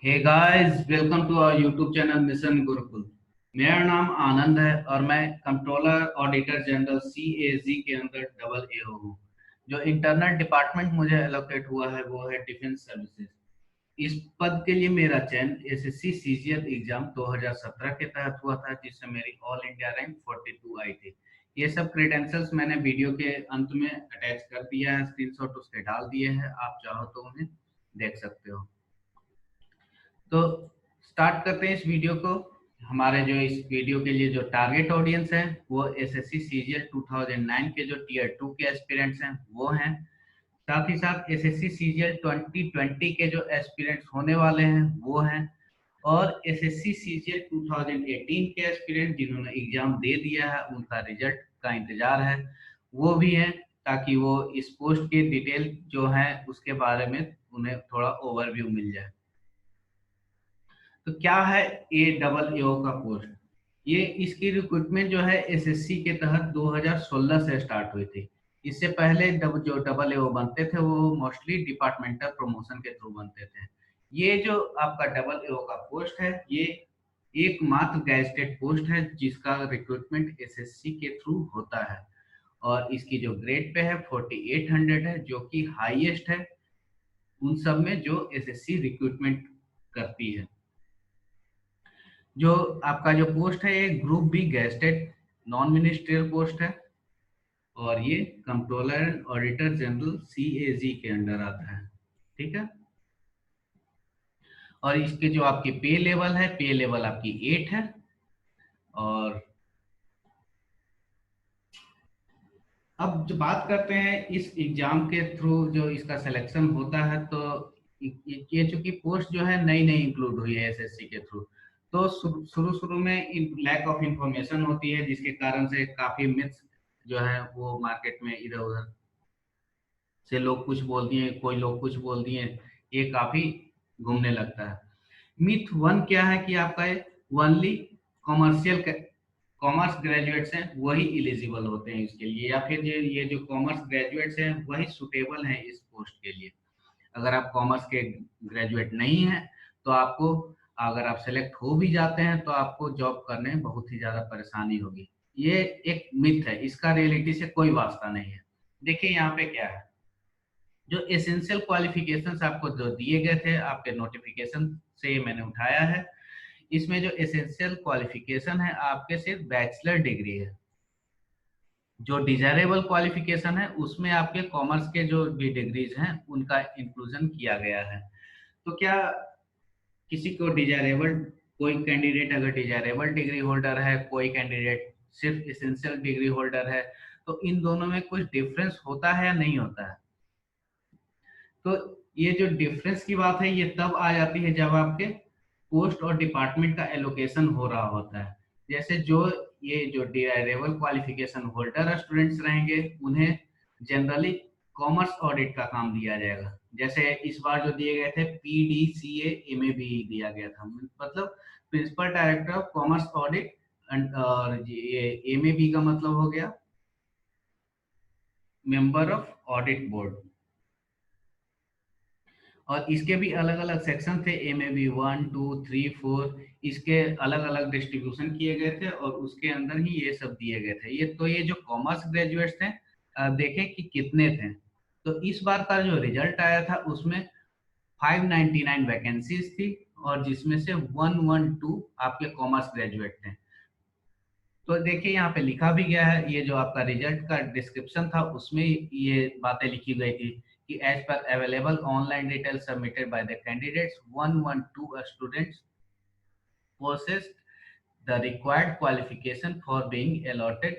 Hey guys, welcome to our YouTube channel mission Gurukul. मेरा नाम आनंद है और मैं कंट्रोलर ऑडिटर जनरल CAG के अंदर डबल AO हूँ। जो इंटरनल डिपार्टमेंट मुझे एलोकेट हुआ है वो है डिफेंस सर्विसेज। इस पद के लिए मेरा चयन SSC CGL एग्जाम 2017 के तहत हुआ था, जिससे मेरी ऑल इंडिया रैंक 42 आई थी। ये सब क्रेडेंशियल्स मैंने वीडियो के अंत में अटैच कर दिया है, स्क्रीनशॉट उसके डाल दिए हैं, आप चाहो तो उन्हें देख सकते हो। तो स्टार्ट करते हैं इस वीडियो को। हमारे जो इस वीडियो के लिए जो टारगेट ऑडियंस है वो SSC CGL 2009 के जो टीयर 2 के एस्पिरेंट्स हैं वो हैं। साथ ही साथ SSC CGL 2020 के जो एस्पिरेंट्स होने वाले हैं वो हैं। और SSC CGL 2018 के एस्पिरेंट जिन्होंने एग्जाम दे दिया है, उनका रिजल्ट का इंतजार है, वो भी हैं, ताकि वो इस पोस्ट के डिटेल जो है उसके बारे में उन्हें थोड़ा ओवरव्यू मिल जाए। तो क्या है AAO का पोस्ट? ये इसकी रिक्रूटमेंट जो है SSC के तहत 2016 से स्टार्ट हुई थी। इससे पहले जो डबल AO बनते थे वो मोस्टली डिपार्टमेंटल प्रमोशन के थ्रू बनते थे। ये जो आपका डबल AO का पोस्ट है, ये एकमात्र गैजेटेड पोस्ट है जिसका रिक्रूटमेंट SSC के थ्रू होता है। और इसकी जो ग्रेड पे है 4800 है, जो कि हाईएस्ट है उन सब में जो SSC रिक्रूटमेंट करती है। जो आपका जो पोस्ट है ये group B gazetted non ministerial post है और ये controller and auditor general CAG के अंडर आता है। ठीक है। और इसके जो आपकी पे लेवल है, पे लेवल आपकी 8 है। और अब जो बात करते हैं इस एग्जाम के थ्रू जो इसका सिलेक्शन होता है, तो ये चूंकि पोस्ट जो है नई नई इंक्लूड हुई है SSC के थ्रू, तो शुरू शुरू में लैक ऑफ इंफॉर्मेशन होती है, जिसके कारण से काफी मिथ्स जो है वो मार्केट में इधर उधर से लोग कुछ बोल दिए, कोई लोग कुछ बोल दिए, ये काफी घूमने लगता है। मिथ वन क्या है कि आपका ओनली कॉमर्शियल कॉमर्स ग्रेजुएट्स हैं वही एलिजिबल होते हैं इसके लिए, या फिर ये जो कॉमर्स ग्रेजुएट्स हैं वही सुटेबल हैं इस पोस्ट के लिए। अगर आप कॉमर्स के ग्रेजुएट नहीं हैं तो आपको, अगर आप सेलेक्ट हो भी जाते हैं तो आपको जॉब करने में बहुत ही ज्यादा परेशानी होगी। ये एक मिथ है, इसका रियलिटी से कोई वास्ता नहीं है। देखिए यहाँ पे क्या है, जो एसेंशियल क्वालिफिकेशंस आपको जो दिए गए थे आपके नोटिफिकेशन से मैंने उठाया है। इसमें जो एसेंशियल क्वालिफिकेशन है आपके सिर्फ बैचलर डिग्री है। जो डिजायरेबल क्वालिफिकेशन है उसमें आपके कॉमर्स के जो भी डिग्रीज हैं उनका इंक्लूजन किया गया है। तो क्या किसी को डिजायरेबल, कोई कैंडिडेट अगर डिजायरेबल डिग्री होल्डर है, कोई कैंडिडेट सिर्फ एसेंशियल डिग्री होल्डर है, तो इन दोनों में कुछ डिफरेंस होता है या नहीं होता है? तो ये जो डिफरेंस की बात है ये तब आ जाती है जब आपके पोस्ट और डिपार्टमेंट का एलोकेशन हो रहा होता है। जैसे जो ये जो डिराइवेबल क्वालिफिकेशन होल्डर स्टूडेंट्स रहेंगे उन्हें जनरली कॉमर्स ऑडिट का काम दिया जाएगा। जैसे इस बार जो दिए गए थे PDCA MAB दिया गया था, मतलब principal director of commerce audit. और ये MAB का मतलब हो गया मेंबर ऑफ ऑडिट बोर्ड। और इसके भी अलग अलग सेक्शन थे, MAB 1 2 3 4, इसके अलग अलग डिस्ट्रीब्यूशन किए गए थे और उसके अंदर ही ये सब दिए गए थे। ये जो कॉमर्स ग्रेजुएट्स थे, देखें कि कितने थे। तो इस बार का जो रिजल्ट आया था उसमें 599 वैकेंसीज थी और जिसमें से 112 आपके कॉमर्स ग्रेजुएट थे। तो देखिए यहाँ पे लिखा भी गया है, ये जो आपका रिजल्ट का डिस्क्रिप्शन था उसमें ये बातें लिखी गई थी कि एज पर available online detail submitted by the candidates 112 students possessed the required qualification for being allotted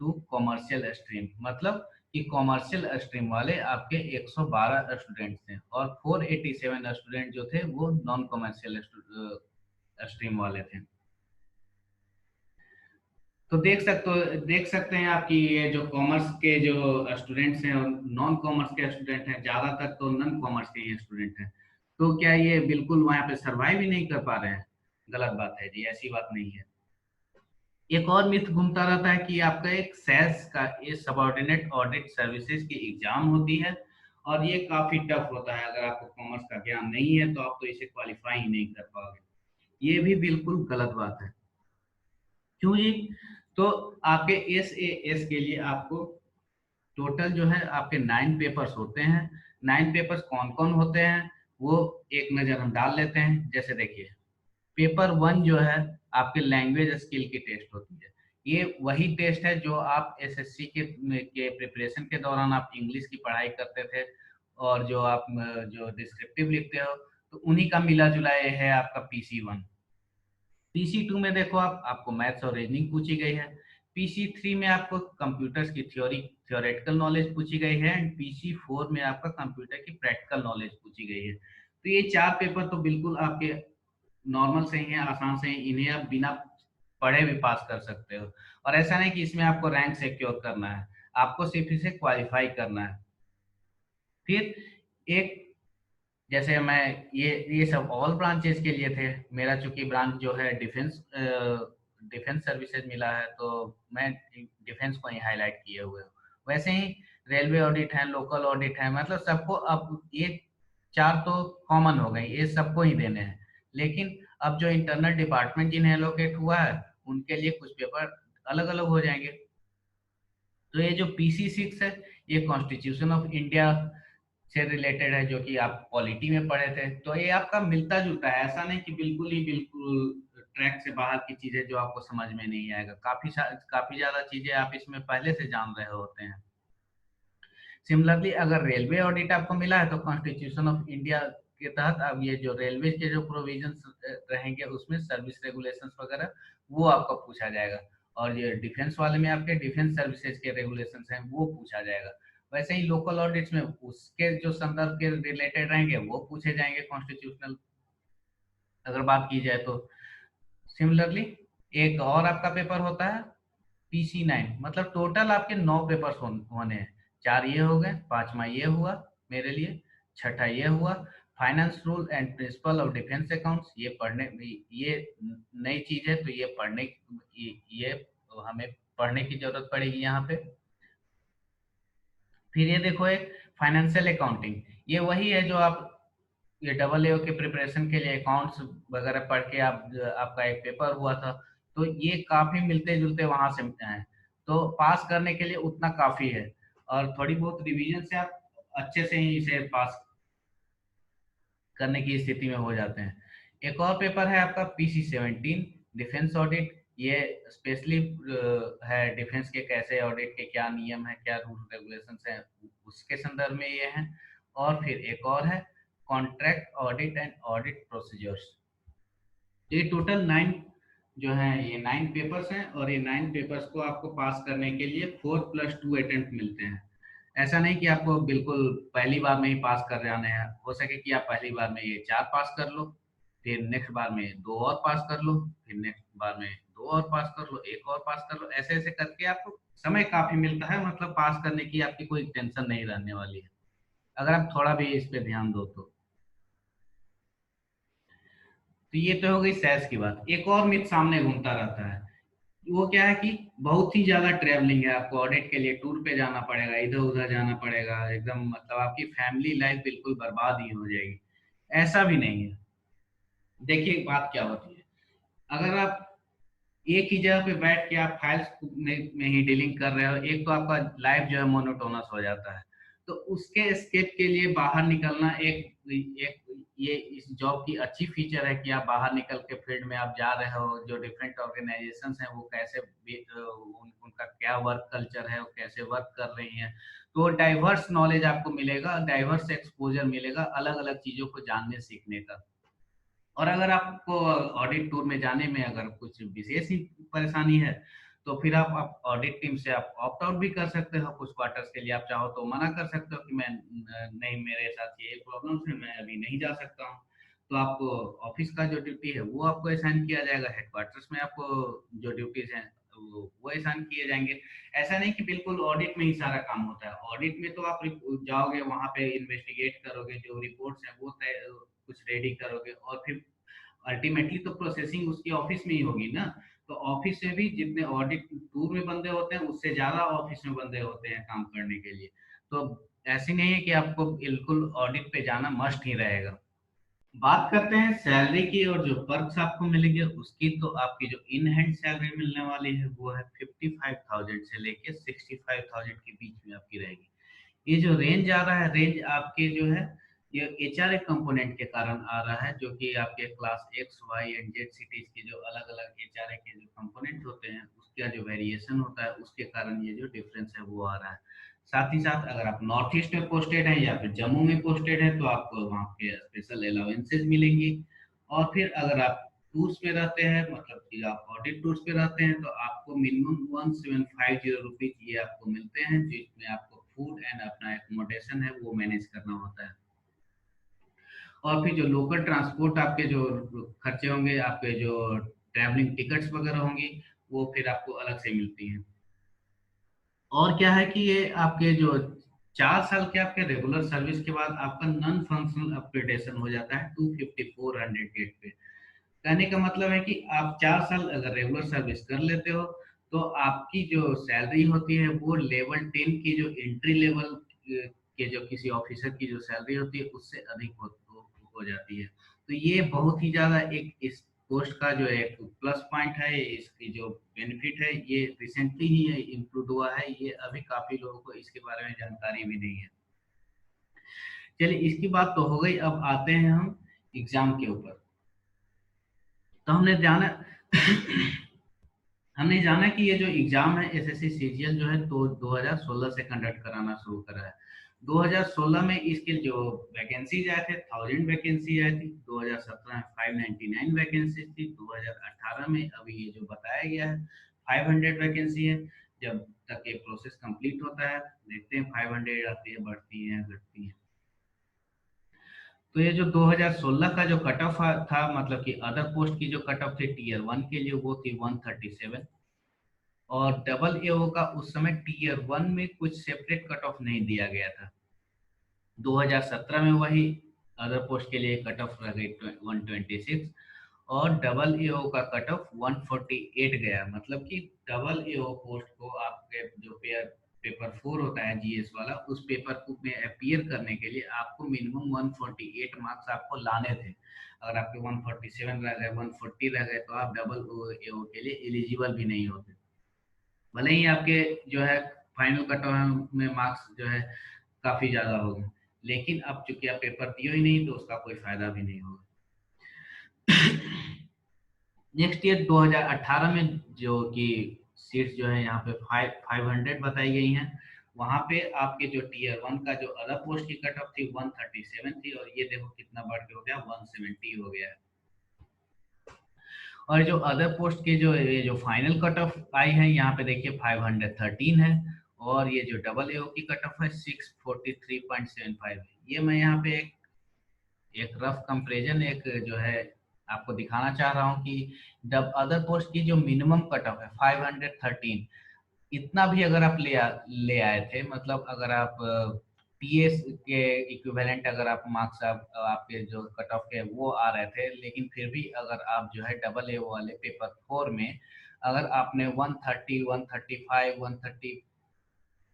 to commercial stream। मतलब कि कॉमर्शियल स्ट्रीम वाले आपके 112 स्टूडेंट थे और 487 स्टूडेंट जो थे वो नॉन कॉमर्शियल स्ट्रीम वाले थे। तो देख सकते हैं आपकी ये जो कॉमर्स के जो स्टूडेंट्स हैं और नॉन कॉमर्स के स्टूडेंट हैं, ज्यादातर तो नॉन कॉमर्स के ही स्टूडेंट हैं। तो क्या ये बिल्कुल वहां पे सरवाइव ही नहीं कर पा रहे हैं? गलत बात है जी, ऐसी बात नहीं है। एक और मिथ घूमता रहता है कि आपका एक सेल्स का ये सबऑर्डिनेट ऑडिट सर्विसेज की एग्जाम होती है और ये काफी टफ होता है, अगर आपको कॉमर्स का ज्ञान नहीं है तो आप तो इसे क्वालिफाई ही नहीं कर पाओगे। ये भी बिल्कुल गलत बात है। क्यों जी? तो आपके एस के लिए आपको टोटल जो है आपके 9 पेपर्स होते हैं। 9 पेपर्स कौन कौन होते हैं वो एक नजर हम डाल लेते हैं। जैसे देखिए, पेपर 1 जो है आपके लैंग्वेज स्किल की टेस्ट होती है। ये वही टेस्ट है जो आप एसएससी के प्रिपरेशन के दौरान आप इंग्लिश की पढ़ाई करते थे, और जो आप जो डिस्क्रिप्टिव लिखते हो, तो उन्हीं का मिला जुला ये है आपका पीसी 1। पीसी 2 में देखो आप, आपको मैथ्स और रीजनिंग पूछी गई है। पीसी 3 में आपको कंप्यूटर्स की थ्योरेटिकल नॉलेज पूछी गई है, एंड पीसी 4 में आपका कंप्यूटर की प्रैक्टिकल नॉलेज पूछी गई है। तो ये 4 पेपर तो बिल्कुल आपके नॉर्मल से ही हैं, आसान से ही, इन्हें आप बिना पढ़े भी पास कर सकते हो। और ऐसा नहीं कि इसमें आपको रैंक सिक्योर करना है, आपको सिर्फ इसे क्वालिफाई करना है। फिर एक, जैसे मैं, ये सब ऑल ब्रांचेस के लिए थे। मेरा चूंकि ब्रांच जो है डिफेंस डिफेंस सर्विसेज मिला है, तो मैं डिफेंस को ही हाईलाइट किए हुए हूँ। वैसे ही रेलवे ऑडिट है, लोकल ऑडिट है, मतलब सबको अब ये 4 तो कॉमन हो गई, ये सबको ही देने हैं। लेकिन अब जो इंटरनल डिपार्टमेंट जिन्हें एलोकेट हुआ है, उनके लिए कुछ पेपर अलग अलग हो जाएंगे। तो ये जो पीसी 6 है, ये कॉन्स्टिट्यूशन ऑफ इंडिया से रिलेटेड है, जो कि आप पॉलिटी में पढ़े थे। तो ये आपका मिलता जुलता है, ऐसा नहीं कि बिल्कुल ही बिल्कुल ट्रैक से बाहर की चीजें जो आपको समझ में नहीं आएगा। काफी ज्यादा चीजें आप इसमें पहले से जान रहे होते हैं। सिमिलरली अगर रेलवे ऑडिट आपको मिला है, तो कॉन्स्टिट्यूशन ऑफ इंडिया के तहत अब ये जो रेलवे के जो प्रोविजंस रहेंगे, उसमें सर्विस रेगुलेशंस वगैरह वो आपको पूछा जाएगा। और ये डिफेंस वाले में आपके डिफेंस सर्विसेज के रेगुलेशंस हैं, वो पूछा जाएगा। वैसे ही लोकल ऑडिट्स में उसके जो संदर्भ के रिलेटेड रहेंगे वो पूछे जाएंगे, कॉन्स्टिट्यूशनल अगर बात की जाए तो। सिमिलरली एक और आपका पेपर होता है पीसी 9, मतलब टोटल आपके 9 पेपर्स होने हैं। 4 ये हो गए, 5वां ये हुआ मेरे लिए, छठा ये हुआ finance rule and principle of defence accounts. ये पढ़ने, ये नई चीज है, तो ये हमें पढ़ने की जरूरत पड़ेगी यहाँ पे। फिर ये देखो एक फाइनेंशियल अकाउंटिंग, ये वही है जो आप ये डबल ए के प्रिपरेशन के लिए अकाउंट्स वगैरह पढ़ के आप, आपका एक पेपर हुआ था। तो ये काफी मिलते जुलते वहां से हैं। तो पास करने के लिए उतना काफी है, और थोड़ी बहुत रिवीजन से आप अच्छे से ही इसे पास करने की स्थिति में हो जाते हैं। एक और पेपर है आपका पीसी 17 डिफेंस ऑडिट। ये स्पेशली है डिफेंस के कैसे ऑडिट के क्या नियम है, क्या रूल रेगुलेशंस हैं, उसके संदर्भ में ये है। और फिर एक और है contract audit and audit procedures. ये टोटल 9 जो है, ये 9 पेपर्स हैं, और ये 9 पेपर्स को आपको पास करने के लिए 4+2 अटेम्प्ट मिलते हैं। ऐसा नहीं कि आपको बिल्कुल पहली बार में ही पास कर जाने हैं। हो सके कि आप पहली बार में ये 4 पास कर लो, फिर नेक्स्ट बार में 2 और पास कर लो, फिर नेक्स्ट बार में 2 और पास कर लो, एक और पास कर लो, ऐसे ऐसे करके आपको समय काफी मिलता है। मतलब पास करने की आपकी कोई टेंशन नहीं रहने वाली है, अगर आप थोड़ा भी इस पे ध्यान दो तो। तो ये तो हो गई सैस की बात। एक और मिथ सामने घूमता रहता है, वो क्या है कि बहुत ही ज्यादा ट्रैवलिंग है, आपको ऑडिट के लिए टूर पे जाना पड़ेगा, इधर उधर जाना पड़ेगा, एकदम मतलब आपकी फैमिली लाइफ बिल्कुल बर्बाद ही हो जाएगी। ऐसा भी नहीं है। देखिए बात क्या होती है, अगर आप एक ही जगह पे बैठ के आप फाइल्स में ही डीलिंग कर रहे हो, एक तो आपका लाइफ जो है मोनोटोनस हो जाता है। तो उसके एस्केप के लिए बाहर निकलना एक एक ये इस जॉब की अच्छी फीचर है कि आप बाहर निकल के फील्ड में आप जा रहे हो, जो डिफरेंट ऑर्गेनाइजेशंस हैं वो कैसे उनका क्या वर्क कल्चर है, वो कैसे वर्क कर रही हैं। तो डाइवर्स नॉलेज आपको मिलेगा, डाइवर्स एक्सपोजर मिलेगा अलग अलग चीजों को जानने सीखने का। और अगर आपको ऑडिट टूर में जाने में अगर कुछ विशेष ही परेशानी है, तो फिर आप ऑडिट टीम से आप ऑप्ट आउट भी कर सकते हो। कुछ क्वार्टर्स के लिए आप चाहो तो मना कर सकते हो कि मैं नहीं, मेरे साथ ये प्रॉब्लम है, मैं अभी नहीं जा सकता हूँ। तो आपको ऑफिस का जो ड्यूटी है वो आपको असाइन किया जाएगा, हेडक्वार्टर्स में आपको जो ड्यूटीज हैं वो असाइन किए जाएंगे। ऐसा नहीं कि बिल्कुल ऑडिट में ही सारा काम होता है। ऑडिट में तो आप जाओगे वहां पे इन्वेस्टिगेट करोगे, जो रिपोर्ट्स हैं वो कुछ रेडी करोगे, और फिर अल्टीमेटली तो प्रोसेसिंग उसकी ऑफिस में ही होगी ना। तो ऑफिस में भी जितने ऑडिट टूर में बंदे होते हैं, उससे ज्यादा ऑफिस में बंदे होते हैं काम करने के लिए। तो ऐसी नहीं है कि आपको बिल्कुल ऑडिट पे जाना मस्ट ही रहेगा। बात करते हैं सैलरी की और जो पर्क्स आपको मिलेंगे उसकी, तो आपकी जो इन हैंड सैलरी मिलने वाली है वो है 55,000 से लेके 65,000 के बीच में आपकी रहेगी। ये जो रेंज आ रहा है, रेंज आपके जो है ये एचआरए कंपोनेंट के कारण आ रहा है, जो कि आपके class X Y and Z cities के जो अलग अलग एचआरए के जो कंपोनेंट होते हैं उसका जो वेरिएशन होता है उसके कारण ये जो डिफरेंस है वो आ रहा है। साथ ही साथ अगर आप नॉर्थ ईस्ट में पोस्टेड हैं या फिर जम्मू में पोस्टेड है तो आपको वहाँ के स्पेशल अलाउंसेज मिलेंगी। और फिर अगर आप टूर्स पे रहते हैं, मतलब कि आप ऑडिट टूर्स पे रहते हैं, तो आपको मिनिमम 1750 रुपीज ये आपको मिलते हैं, जिसमें आपको फूड एंड अपना एकोमोडेशन है वो मैनेज करना होता है। और फिर जो लोकल ट्रांसपोर्ट आपके जो खर्चे होंगे, आपके जो ट्रैवलिंग टिकट्स वगैरह होंगी, वो फिर आपको अलग से मिलती हैं। और क्या है कि ये आपके जो 4 साल के आपके रेगुलर सर्विस के बाद आपका नॉन फंक्शनल अपग्रेडेशन हो जाता है 25400 गेट पे। कहने का मतलब है कि आप 4 साल अगर रेगुलर सर्विस कर लेते हो तो आपकी जो सैलरी होती है वो लेवल 10 की जो एंट्री लेवल के जो किसी ऑफिसर की जो सैलरी होती है उससे अधिक हो जाती है। तो ये बहुत ही ज्यादा एक इस पोस्ट का जो एक प्लस पॉइंट है, इसकी जो बेनिफिट है ये रिसेंटली ही इम्प्रूव हुआ है, ये अभी काफी लोगों को इसके बारे में जानकारी भी नहीं है। चलिए इसकी बात तो हो गई, अब आते हैं हम एग्जाम के ऊपर। तो हमने जाना कि ये जो एग्जाम है एसएससी सीजीएल जो है तो 2016 से कंडक्ट कराना शुरू करा है। 2016 में इसके जो वैकेंसीज आए थे 1000 वैकेंसी आई थी, 2017 में 599 वैकेंसी थी, 2018 में अभी ये जो बताया गया है 500 वैकेंसी है। जब तक ये प्रोसेस कंप्लीट होता है देखते हैं 500 आती है, बढ़ती है, घटती है। तो ये जो 2016 का जो कट ऑफ था, मतलब कि अदर पोस्ट की जो कट ऑफ थी टीयर 1 के लिए वो थी 137। और डबल एओ का उस समय टीयर 1 में कुछ सेपरेट कट ऑफ नहीं दिया गया था। 2017 में वही अदर पोस्ट के लिए कट ऑफ रह गई 126। और डबल एओ का कट ऑफ 148 गया, मतलब कि डबल एओ पोस्ट को आपके जो पेपर 4 होता है जीएस वाला, उस पेपर को में अपीयर करने के लिए आपको मिनिमम 148 मार्क्स आपको लाने थे। अगर आपके 147 रह गए, 140 रह गए, तो आप डबल एओ के लिए एलिजिबल भी नहीं होते। भले ही आपके जो है फाइनल कट ऑफ में मार्क्स जो है काफी ज्यादा हो गए, लेकिन अब चूंकि आप पेपर दियो ही नहीं तो उसका कोई फायदा भी नहीं होगा। नेक्स्ट ईयर 2018 में जो कि सीट्स जो है यहाँ पे 500 बताई गई हैं, वहां पे आपके जो टीयर 1 का जो अदर पोस्ट की कट ऑफ थी 137 थी, और ये देखो कितना बढ़ के हो गया 170 हो गया है। और जो अदर पोस्ट के जो ये जो फाइनल कट ऑफ आई है यहाँ पे देखिए 513 है। और ये जो डबल एओ की कट ऑफ है 643.75 है। ये मैं यहाँ पे एक रफ कंपेरिजन एक जो है आपको दिखाना चाह रहा हूँ कि जब अदर पोस्ट की जो मिनिमम कट ऑफ है 513, इतना भी अगर आप ले आए थे, मतलब अगर आप पीएस के इक्विवेलेंट अगर आप मार्क्स आपके जो कट ऑफ के वो आ रहे थे, लेकिन फिर भी अगर आप जो है डबल ए वाले पेपर 4 में अगर आपने 130 135 130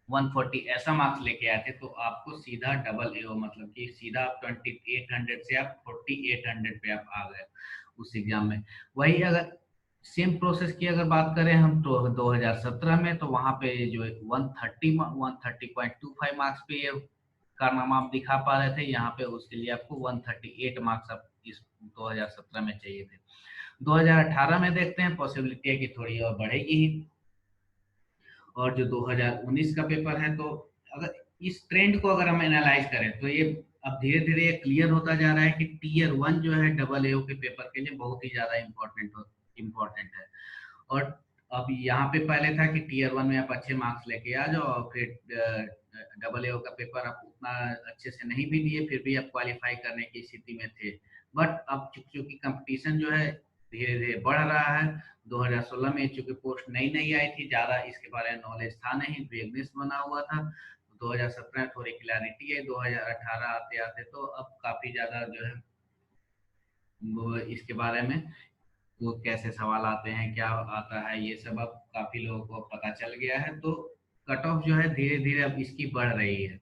140 ऐसा मार्क्स लेके आए थे, तो आपको सीधा डबल एओ, मतलब कि सीधा आप 2800 से आप 4800 पे आप आ गए उस एग्जाम में। वही अगर सेम प्रोसेस की अगर बात करें हम तो 2017 में, तो वहां पे जो 130.25 मार्क्स पे ये कारनामा आप दिखा पा रहे थे, यहाँ पे उसके लिए आपको 138 मार्क्स आप इस 2017 में चाहिए थे। 2018 में देखते हैं, पॉसिबिलिटी है कि थोड़ी और बढ़ेगी ही। और जो 2019 का पेपर है, तो अगर इस ट्रेंड को अगर हम एनालाइज करें तो ये अब धीरे धीरे ये क्लियर होता जा रहा है कि टीयर 1 जो है डबल एओ के पेपर के लिए बहुत ही ज्यादा इम्पोर्टेंट है। और अब यहाँ पे पहले था कि टीयर 1 में आप अच्छे मार्क्स लेके आ जाओ और फिर डबल एओ का पेपर आप उतना अच्छे से नहीं भी दिए फिर भी आप क्वालिफाई करने की स्थिति में थे। बट अब चूंकि कंपटीशन जो है धीरे धीरे बढ़ रहा है, 2016 में चूंकि पोस्ट नई नई आई थी, ज्यादा इसके बारे में नॉलेज था नहीं, वेगनेस बना हुआ था। 2017 में थोड़ी क्लैरिटी है, 2018 आते आते तो अब काफी ज्यादा जो है वो इसके बारे में वो कैसे सवाल आते हैं, क्या आता है, ये सब अब काफी लोगों को पता चल गया है। तो कट ऑफ जो है धीरे धीरे अब इसकी बढ़ रही है।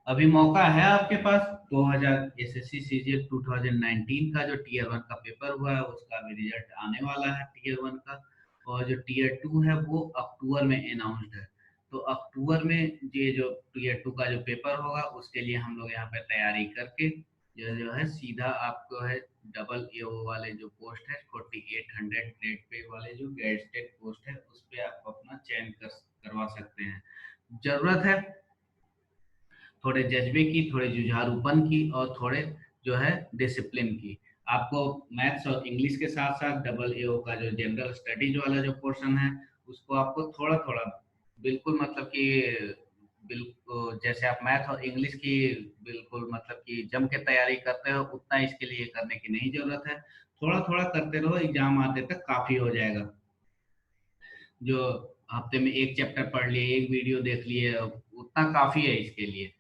अभी मौका है आपके पास। 2000 एसएससी सीजीएल 2019 का जो टीयर वन का पेपर हुआ है उसका भी रिजल्ट आने वाला है टीयर वन का। और जो टीयर टू है वो अक्टूबर में अनाउंस्ड है। तो अक्टूबर में ये जो टीयर टू का जो पेपर होगा उसके लिए हम लोग यहाँ पे तैयारी करके जो है सीधा आपको है डबल एओ वाले जो पोस्ट है 4800 ग्रेड पे वाले जो गैजेटेड पोस्ट है उस पे आप अपना चयन करवा सकते हैं। जरूरत है थोड़े जज्बे की, थोड़े जुझारूपन की और थोड़े जो है डिसिप्लिन की। आपको मैथ्स और इंग्लिश के साथ साथ डबल एओ का जो जनरल स्टडीज वाला जो पोर्शन है उसको आपको थोड़ा थोड़ा बिल्कुल मतलब कि बिल्कुल जैसे आप मैथ और इंग्लिश की बिल्कुल मतलब कि जम के तैयारी करते हो उतना इसके लिए करने की नहीं जरूरत है। थोड़ा थोड़ा करते रहो, एग्जाम आते तक काफी हो जाएगा। जो हफ्ते में एक चैप्टर पढ़ लिए, एक वीडियो देख लिए, उतना काफी है इसके लिए।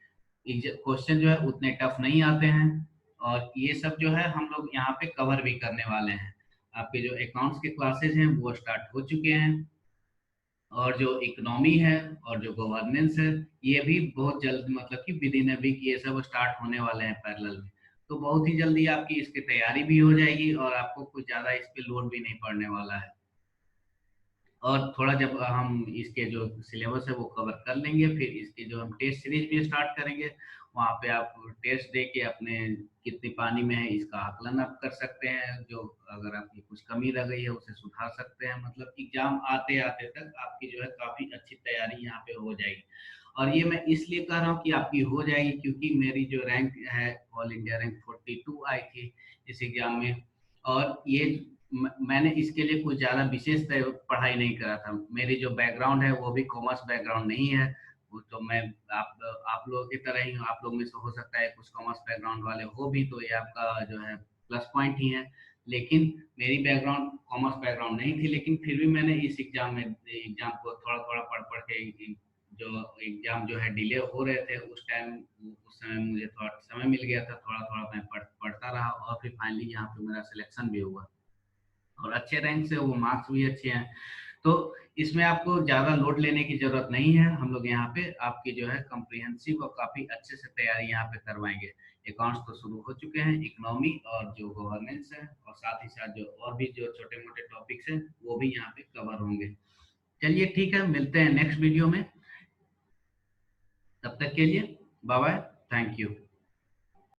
क्वेश्चन जो है उतने टफ नहीं आते हैं। और ये सब जो है हम लोग यहाँ पे कवर भी करने वाले हैं। आपके जो अकाउंट्स के क्लासेस हैं वो स्टार्ट हो चुके हैं। और जो इकोनॉमी है और जो गवर्नेंस है ये भी बहुत जल्द मतलब कि विद इन अ वीक ये सब स्टार्ट होने वाले हैं पैरेलल में। तो बहुत ही जल्दी आपकी इसकी तैयारी भी हो जाएगी और आपको कुछ ज्यादा इस पे लोड भी नहीं पड़ने वाला है। और थोड़ा जब हम इसके जो सिलेबस है वो कवर कर लेंगे फिर इसके जो हम टेस्ट सीरीज भी स्टार्ट करेंगे। वहाँ पे आप टेस्ट दे के अपने कितनी पानी में है इसका आकलन आप कर सकते हैं। जो अगर आपकी कुछ कमी रह गई है उसे सुधार सकते हैं। मतलब एग्जाम आते आते तक आपकी जो है काफी अच्छी तैयारी यहाँ पे हो जाएगी। और ये मैं इसलिए कह रहा हूँ कि आपकी हो जाएगी क्योंकि मेरी जो रैंक है ऑल इंडिया रैंक 42 आई थी इस एग्जाम में। और ये मैंने इसके लिए कुछ ज्यादा विशेष पढ़ाई नहीं करा था। मेरी जो बैकग्राउंड है वो भी कॉमर्स बैकग्राउंड नहीं है। वो तो मैं आप लोगों की तरह ही हूँ। आप लोग में से हो सकता है कुछ कॉमर्स बैकग्राउंड वाले हो भी तो ये आपका जो है प्लस पॉइंट ही है। लेकिन मेरी बैकग्राउंड कॉमर्स बैकग्राउंड नहीं थी लेकिन फिर भी मैंने इस एग्जाम को थोड़ा थोड़ा पढ़ पढ़ के जो एग्जाम जो है डिले हो रहे थे उस समय मुझे थोड़ा समय मिल गया था। थोड़ा थोड़ा मैं पढ़ता रहा और फिर फाइनली यहाँ पे मेरा सिलेक्शन भी हुआ। और अच्छे रैंक से वो मार्क्स भी अच्छे हैं। तो इसमें आपको ज़्यादा लोड लेने की ज़रूरत नहीं है। हम लोग यहाँ पे आपकी जो है कम्प्रिहेंसिव और काफ़ी अच्छे से तैयारी यहाँ पे करवाएंगे। अकाउंट्स तो शुरू हो चुके हैं, इकोनॉमी और जो गवर्नेंस है और साथ ही साथ जो और भी जो छोटे मोटे टॉपिक्स हैं वो भी यहाँ पे कवर होंगे। चलिए ठीक है, मिलते हैं नेक्स्ट वीडियो में। तब तक के लिए बाय बाय, थैंक यू।